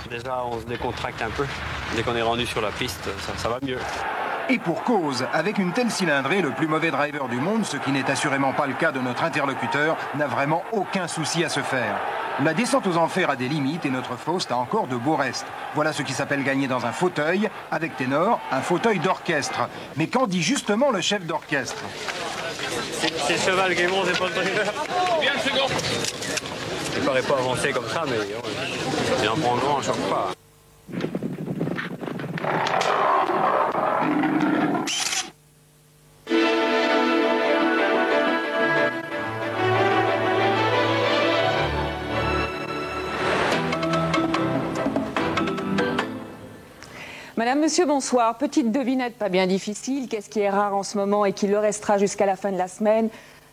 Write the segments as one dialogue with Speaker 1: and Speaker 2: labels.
Speaker 1: Déjà, on se décontracte un peu. Dès qu'on est rendu sur la piste, ça va mieux.
Speaker 2: Et pour cause, avec une telle cylindrée, le plus mauvais driver du monde, ce qui n'est assurément pas le cas de notre interlocuteur, n'a vraiment aucun souci à se faire. La descente aux enfers a des limites et notre Faust a encore de beaux restes. Voilà ce qui s'appelle gagner dans un fauteuil, avec ténor, un fauteuil d'orchestre. Mais qu'en dit justement le chef d'orchestre?
Speaker 1: C'est le cheval qui est bon, c'est pas le driver. Bien le second. Il paraît pas avancer comme ça, mais il en prend grand à chaque fois.
Speaker 3: Madame, monsieur, bonsoir. Petite devinette pas bien difficile. Qu'est-ce qui est rare en ce moment et qui le restera jusqu'à la fin de la semaine?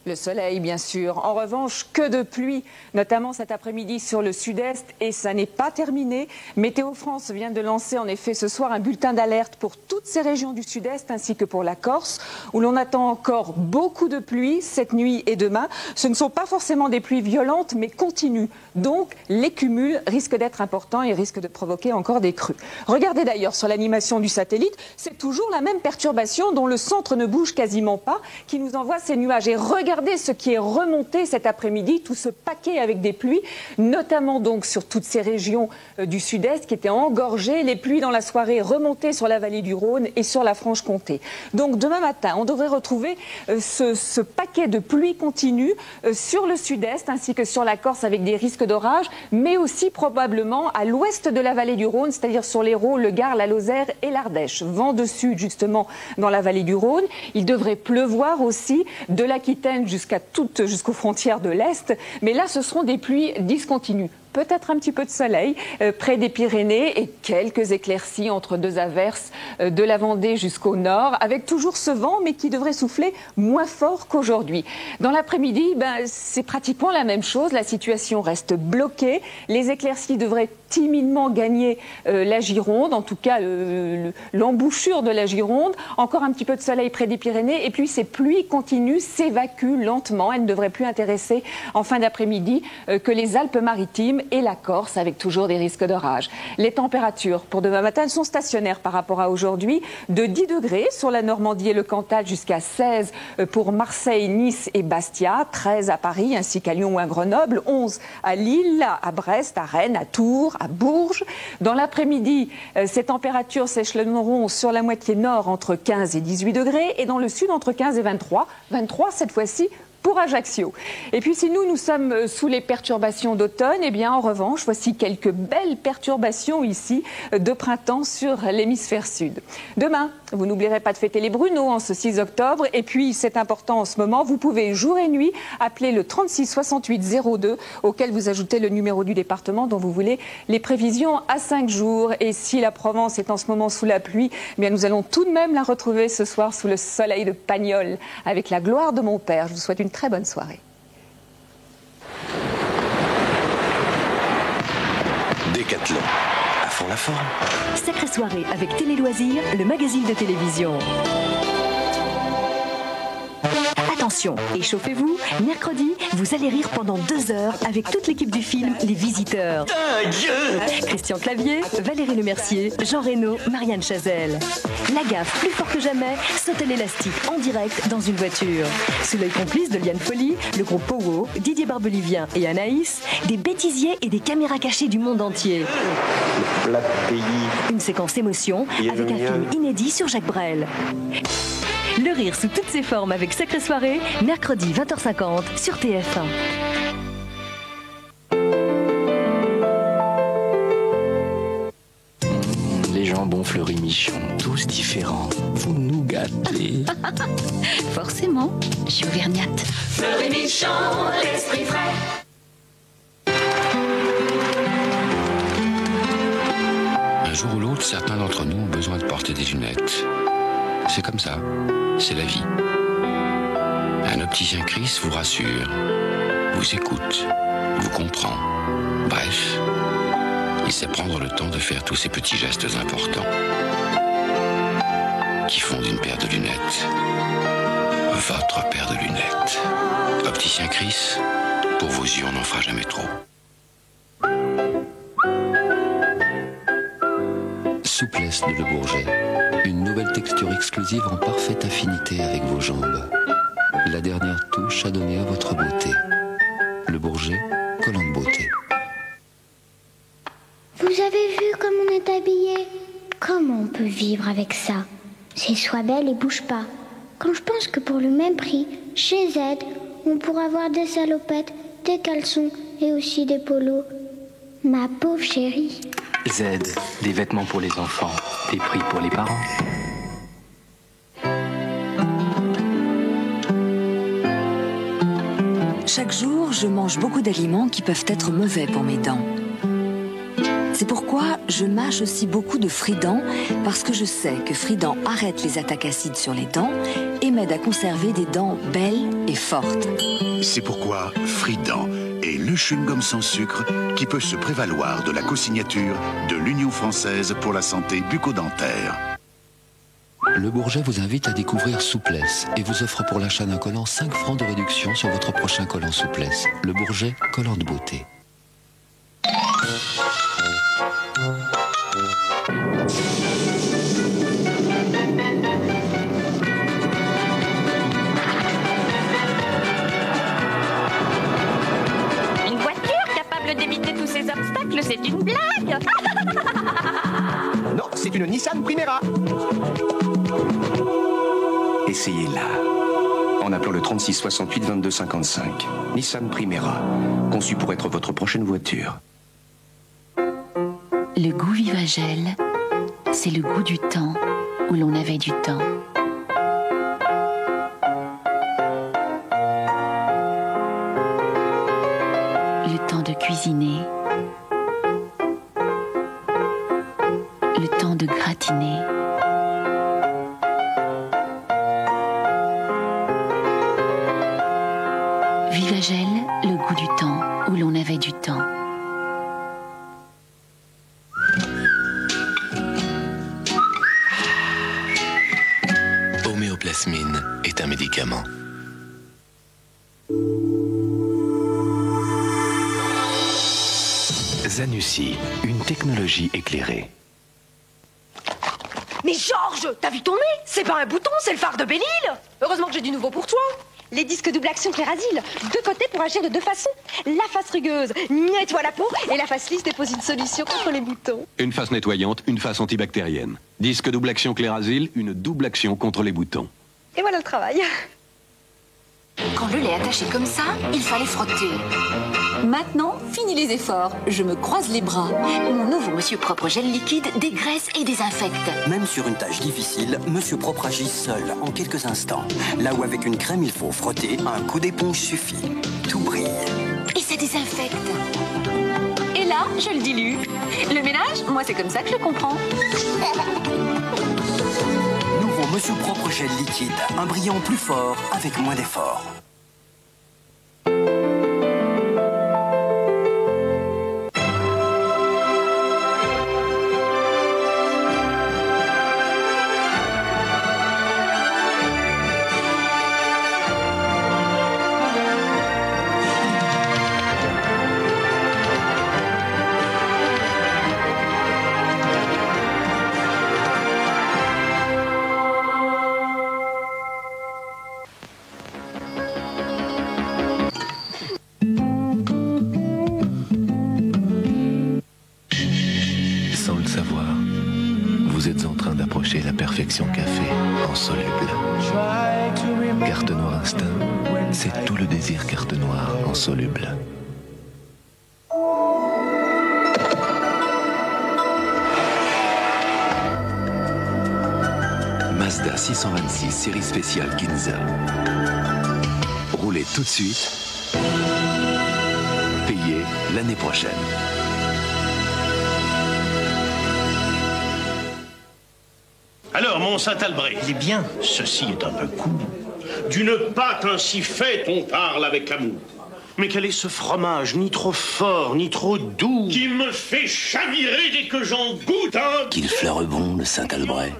Speaker 3: Le soleil, bien sûr. En revanche, que de pluie, notamment cet après-midi sur le sud-est. Et ça n'est pas terminé. Météo France vient de lancer en effet ce soir un bulletin d'alerte pour toutes ces régions du sud-est ainsi que pour la Corse, où l'on attend encore beaucoup de pluie cette nuit et demain. Ce ne sont pas forcément des pluies violentes, mais continues. Donc, les cumuls risquent d'être importants et risquent de provoquer encore des crues. Regardez d'ailleurs sur l'animation du satellite, c'est toujours la même perturbation dont le centre ne bouge quasiment pas, qui nous envoie ces nuages. Et regardez ce qui est remonté cet après-midi, tout ce paquet avec des pluies, notamment donc sur toutes ces régions du sud-est qui étaient engorgées. Les pluies dans la soirée remontées sur la vallée du Rhône et sur la Franche-Comté. Donc demain matin, on devrait retrouver ce paquet de pluie continue sur le sud-est ainsi que sur la Corse avec des risques d'orage, mais aussi probablement à l'ouest de la vallée du Rhône, c'est-à-dire sur l'Hérault, le Gard, la Lozère et l'Ardèche. Vent de sud justement dans la vallée du Rhône. Il devrait pleuvoir aussi de l'Aquitaine jusqu'aux frontières de l'Est, mais là ce seront des pluies discontinues. Peut-être un petit peu de soleil près des Pyrénées et quelques éclaircies entre deux averses de la Vendée jusqu'au nord, avec toujours ce vent, mais qui devrait souffler moins fort qu'aujourd'hui. Dans l'après-midi, c'est pratiquement la même chose. La situation reste bloquée. Les éclaircies devraient timidement gagner la Gironde, en tout cas l'embouchure de la Gironde. Encore un petit peu de soleil près des Pyrénées. Et puis ces pluies continues s'évacuent lentement. Elles ne devraient plus intéresser en fin d'après-midi que les Alpes-Maritimes et la Corse, avec toujours des risques d'orage. Les températures pour demain matin sont stationnaires par rapport à aujourd'hui, de 10 degrés sur la Normandie et le Cantal jusqu'à 16 pour Marseille, Nice et Bastia, 13 à Paris ainsi qu'à Lyon ou à Grenoble, 11 à Lille, à Brest, à Rennes, à Tours, à Bourges. Dans l'après-midi, ces températures s'échelonneront sur la moitié nord entre 15 et 18 degrés et dans le sud entre 15 et 23. 23 cette fois-ci pour Ajaccio. Et puis si nous sommes sous les perturbations d'automne, eh bien en revanche, voici quelques belles perturbations ici de printemps sur l'hémisphère sud. Demain, vous n'oublierez pas de fêter les Bruneaux en ce 6 octobre. Et puis, c'est important en ce moment, vous pouvez jour et nuit appeler le 36 68 02 auquel vous ajoutez le numéro du département dont vous voulez les prévisions à 5 jours. Et si la Provence est en ce moment sous la pluie, eh bien nous allons tout de même la retrouver ce soir sous le soleil de Pagnol avec la gloire de mon père. Je vous souhaite une très bonne soirée.
Speaker 4: Décathlon. À fond la forme.
Speaker 5: Sacrée soirée avec Télé Loisirs, le magazine de télévision. Attention, échauffez-vous, mercredi, vous allez rire pendant 2 heures avec toute l'équipe du film Les Visiteurs. Christian Clavier, Valérie Lemercier, Jean Reno, Marianne Chazelle. La gaffe, plus fort que jamais, sauter l'élastique en direct dans une voiture. Sous l'œil complice de Liane Folly, le groupe Powo, Didier Barbelivien et Anaïs, des bêtisiers et des caméras cachées du monde entier.
Speaker 4: Le plat de pays.
Speaker 5: Une séquence émotion avec un film inédit sur Jacques Brel. Le rire sous toutes ses formes avec Sacrée Soirée, mercredi 20h50 sur TF1.
Speaker 4: Les jambons fleuris michons, tous différents. Vous nous gâtez.
Speaker 6: Forcément, je suis auvergnate.
Speaker 7: Fleuris michon, l'esprit frais.
Speaker 8: Un jour ou l'autre, certains d'entre nous ont besoin de porter des lunettes. C'est comme ça, c'est la vie. Un opticien Chris vous rassure, vous écoute, vous comprend. Bref, il sait prendre le temps de faire tous ces petits gestes importants qui font d'une paire de lunettes votre paire de lunettes. Opticien Chris, pour vos yeux, on n'en fera jamais trop. souplesse de Le Bourget. Une nouvelle texture exclusive en parfaite affinité avec vos jambes. La dernière touche à donner à votre beauté. Le Bourget, collant de beauté.
Speaker 9: Vous avez vu comme on est habillé? Comment on peut vivre avec ça? C'est soit belle et bouge pas. Quand je pense que pour le même prix, chez Z, on pourra avoir des salopettes, des caleçons et aussi des polos. Ma pauvre chérie.
Speaker 4: Z, des vêtements pour les enfants, des prix pour les parents.
Speaker 10: Chaque jour, je mange beaucoup d'aliments qui peuvent être mauvais pour mes dents. C'est pourquoi je mâche aussi beaucoup de Frident, parce que je sais que Frident arrête les attaques acides sur les dents et m'aide à conserver des dents belles et fortes.
Speaker 11: C'est pourquoi Frident est le chewing-gum sans sucre qui peut se prévaloir de la co-signature de l'Union française pour la santé bucco-dentaire.
Speaker 8: Le Bourget vous invite à découvrir Souplesse et vous offre pour l'achat d'un collant 5 francs de réduction sur votre prochain collant Souplesse. Le Bourget, collant de beauté.
Speaker 12: Une voiture capable d'éviter tous ces obstacles, c'est une blague.
Speaker 13: Non, c'est une Nissan Primera. Essayez-la. En appelant le 36 68 22 55. Nissan Primera. Conçu pour être votre prochaine voiture.
Speaker 6: Le goût Vivagel, c'est le goût du temps où l'on avait du temps. Le temps de cuisiner. Le temps de gratiner. Vivagel, le goût du temps où l'on avait du temps.
Speaker 4: Homéoplasmine est un médicament. Zanussi, une technologie éclairée.
Speaker 14: Mais Georges, t'as vu ton nez? C'est pas un bouton, c'est le phare de Belle-Île. Heureusement que j'ai du nouveau pour toi. Les disques double action Clérasil, deux côtés pour agir de deux façons. La face rugueuse nettoie la peau et la face lisse dépose une solution contre les boutons.
Speaker 15: Une face nettoyante, une face antibactérienne. Disque double action Clérasil, une double action contre les boutons.
Speaker 14: Et voilà le travail.
Speaker 16: Quand le lait est attaché comme ça, il fallait frotter. Maintenant, fini les efforts. Je me croise les bras. Mon nouveau Monsieur Propre Gel liquide dégraisse et désinfecte.
Speaker 17: Même sur une tâche difficile, Monsieur Propre agit seul en quelques instants. Là où avec une crème il faut frotter, un coup d'éponge suffit. Tout brille.
Speaker 16: Et ça désinfecte. Et là, je le dilue. Le ménage, moi c'est comme ça que je comprends.
Speaker 17: Nouveau Monsieur Propre Gel liquide. Un brillant plus fort avec moins d'efforts.
Speaker 4: La perfection café en soluble. Carte Noire Instinct, c'est tout le désir carte noire en soluble. Mazda 626 série spéciale Ginza. Roulez tout de suite. Payez l'année prochaine.
Speaker 18: Alors, mon Saint-Albret, il est bien. Ceci est un peu court. D'une pâte ainsi faite, on parle avec amour. Mais quel est ce fromage, ni trop fort, ni trop doux, qui me fait chavirer dès que j'en goûte, hein?
Speaker 17: Qu'il fleure bon, le Saint-Albret.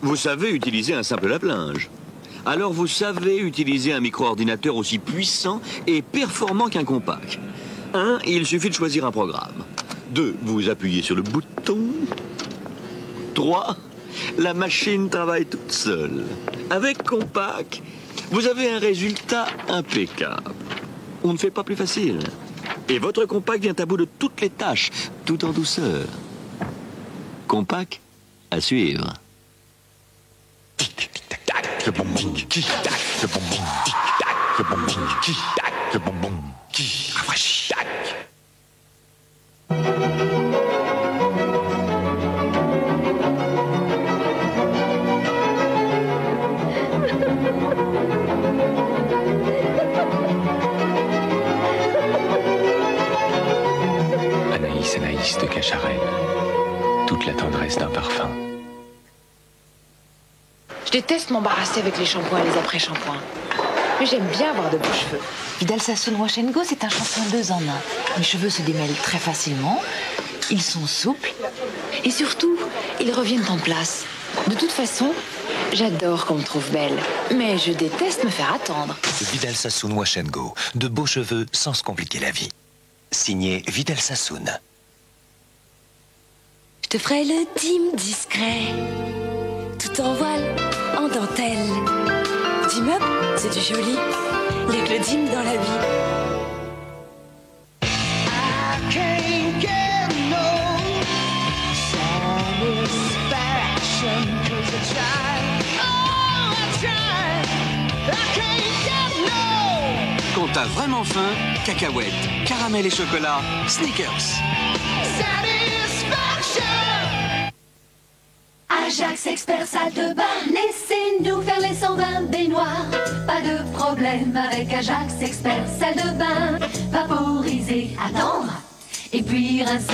Speaker 19: Vous savez utiliser un simple lave-linge. Alors vous savez utiliser un micro-ordinateur aussi puissant et performant qu'un compact. 1, il suffit de choisir un programme. 2, vous appuyez sur le bouton. 3, la machine travaille toute seule. Avec Compaq, vous avez un résultat impeccable. On ne fait pas plus facile. Et votre Compaq vient à bout de toutes les tâches, tout en douceur. Compaq, à suivre.
Speaker 11: Le bonbon, tic-tac, le bonbon, tic-tac, le bonbon, tic-tac, le bonbon, qui rafraîchit.
Speaker 4: Anaïs de Cacharel, toute la tendresse d'un parfum.
Speaker 20: Je déteste m'embarrasser avec les shampoings et les après-shampoings. Mais j'aime bien avoir de beaux cheveux.
Speaker 6: Vidal Sassoon Wash & Go, c'est un shampoing 2 en 1. Mes cheveux se démêlent très facilement, ils sont souples et surtout, ils reviennent en place. De toute façon, j'adore qu'on me trouve belle, mais je déteste me faire attendre.
Speaker 21: Vidal Sassoon Wash & Go, de beaux cheveux sans se compliquer la vie. Signé Vidal Sassoon.
Speaker 22: Je te ferai le dîme discret, tout en voile, en dentelle. D'immeuble, c'est du joli, les clodines dans la vie.
Speaker 7: I can't get no satisfaction 'cause I tried, oh I tried, I can't get no.
Speaker 17: Quand t'as vraiment faim, cacahuètes, caramel et chocolat, Snickers.
Speaker 7: Ajax Expert salle de bain, laissez-nous faire les 120 baignoires. Pas de problème avec Ajax Expert salle de bain. Vaporiser, attendre, et puis rincer.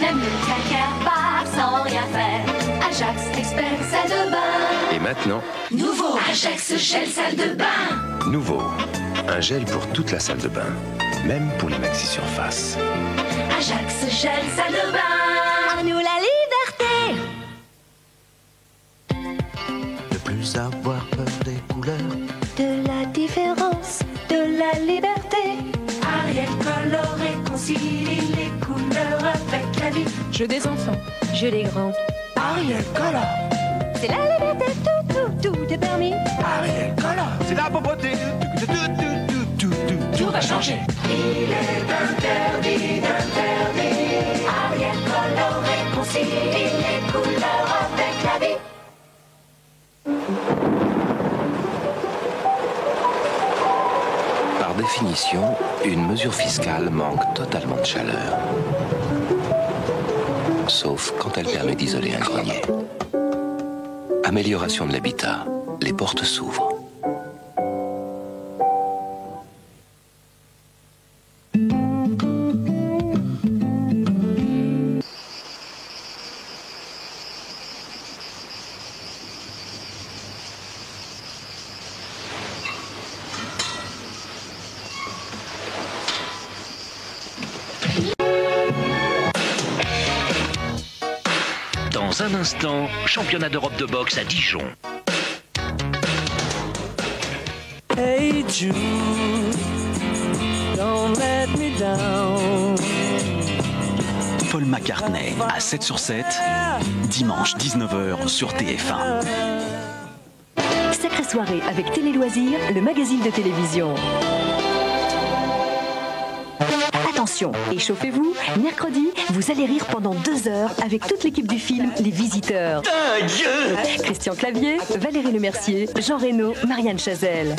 Speaker 7: Même le caca part sans rien faire. Ajax Expert salle de bain.
Speaker 4: Et maintenant,
Speaker 7: Nouveau Ajax Gel salle de bain.
Speaker 4: nouveau, un gel pour toute la salle de bain, même pour les maxi-surfaces.
Speaker 7: Ajax Gel salle de bain. Nous la liberté.
Speaker 21: Ne plus avoir peur des couleurs.
Speaker 7: De la différence, de la liberté. Ariel colore et concilie les couleurs avec la vie.
Speaker 14: Jeu des enfants, jeu des grands.
Speaker 7: Ariel colore. C'est la liberté, tout est permis.
Speaker 21: Ariel colore.
Speaker 7: C'est la pauvreté. Tout va changer. Il est interdit d'interdire. Ariel colore et concilie les couleurs avec la vie.
Speaker 4: Par définition, une mesure fiscale manque totalement de chaleur. Sauf quand elle permet d'isoler un grenier. Amélioration de l'habitat, les portes s'ouvrent.
Speaker 23: Dans un instant, championnat d'Europe de boxe à Dijon.
Speaker 7: Hey Jude, don't let me down.
Speaker 17: Paul McCartney à 7 sur 7, dimanche 19h sur TF1.
Speaker 5: Sacrée soirée avec Télé Loisirs, le magazine de télévision. Attention, échauffez-vous, mercredi, vous allez rire pendant 2 heures avec toute l'équipe du film Les Visiteurs. Christian Clavier, Valérie Lemercier, Jean Reno, Marianne Chazelle.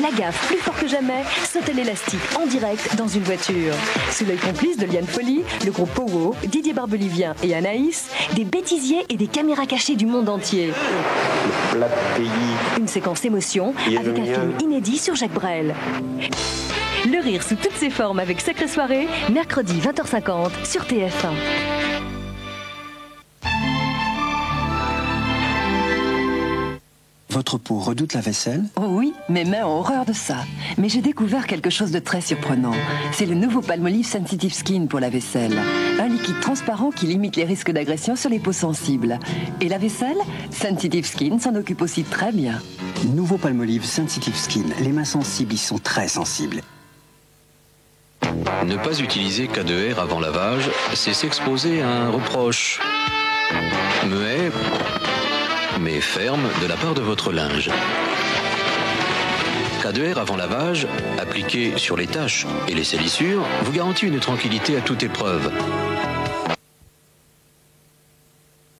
Speaker 5: La gaffe, plus fort que jamais, saute à l'élastique en direct dans une voiture. Sous l'œil complice de Liane Folly, le groupe Powo, Didier Barbelivien et Anaïs, des bêtisiers et des caméras cachées du monde entier. Une séquence émotion avec un film inédit sur Jacques Brel. Le rire sous toutes ses formes avec Sacrée Soirée, mercredi 20h50 sur TF1.
Speaker 17: Votre peau redoute la vaisselle?
Speaker 24: Oh oui, mes mains ont horreur de ça. Mais j'ai découvert quelque chose de très surprenant. C'est le nouveau Palmolive Sensitive Skin pour la vaisselle. Un liquide transparent qui limite les risques d'agression sur les peaux sensibles. Et la vaisselle? Sensitive Skin s'en occupe aussi très bien.
Speaker 17: Nouveau Palmolive Sensitive Skin. Les mains sensibles y sont très sensibles.
Speaker 25: Ne pas utiliser K2R avant lavage, c'est s'exposer à un reproche.
Speaker 1: Muet, mais ferme de la part de votre linge. K2R avant lavage, appliqué sur les taches et les salissures, vous garantit une tranquillité à toute épreuve.